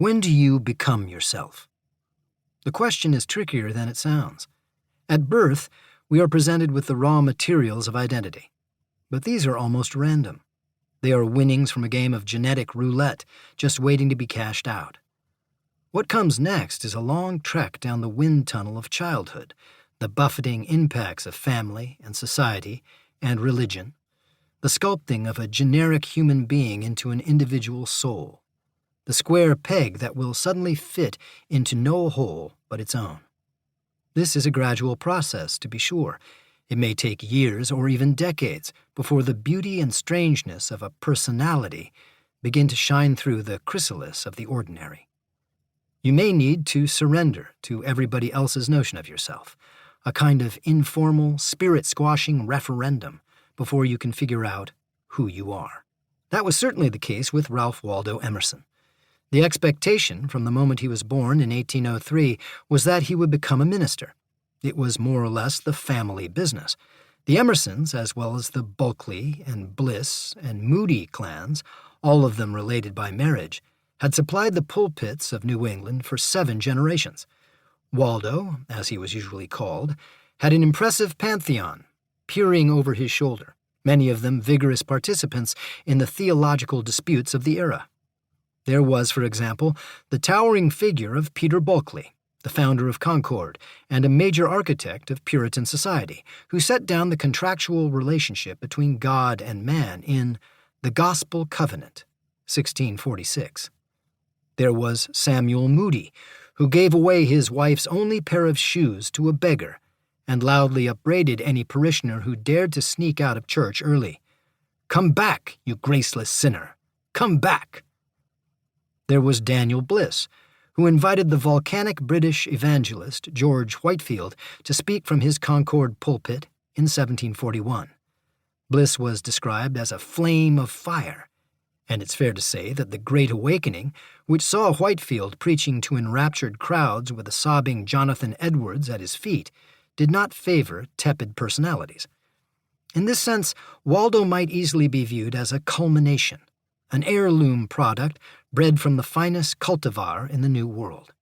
When do you become yourself? The question is trickier than it sounds. At birth, we are presented with the raw materials of identity. But these are almost random. They are winnings from a game of genetic roulette, just waiting to be cashed out. What comes next is a long trek down the wind tunnel of childhood, the buffeting impacts of family and society and religion, the sculpting of a generic human being into an individual soul, the square peg that will suddenly fit into no hole but its own. This is a gradual process, to be sure. It may take years or even decades before the beauty and strangeness of a personality begin to shine through the chrysalis of the ordinary. You may need to surrender to everybody else's notion of yourself, a kind of informal, spirit-squashing referendum before you can figure out who you are. That was certainly the case with Ralph Waldo Emerson. The expectation from the moment he was born in 1803 was that he would become a minister. It was more or less the family business. The Emersons, as well as the Bulkley and Bliss and Moody clans, all of them related by marriage, had supplied the pulpits of New England for 7 generations. Waldo, as he was usually called, had an impressive pantheon peering over his shoulder, many of them vigorous participants in the theological disputes of the era. There was, for example, the towering figure of Peter Bulkley, the founder of Concord and a major architect of Puritan society, who set down the contractual relationship between God and man in The Gospel Covenant, 1646. There was Samuel Moody, who gave away his wife's only pair of shoes to a beggar and loudly upbraided any parishioner who dared to sneak out of church early. "Come back, you graceless sinner! Come back!" There was Daniel Bliss, who invited the volcanic British evangelist George Whitefield to speak from his Concord pulpit in 1741. Bliss was described as a flame of fire, and it's fair to say that the Great Awakening, which saw Whitefield preaching to enraptured crowds with a sobbing Jonathan Edwards at his feet, did not favor tepid personalities. In this sense, Waldo might easily be viewed as a culmination, an heirloom product bred from the finest cultivar in the New World.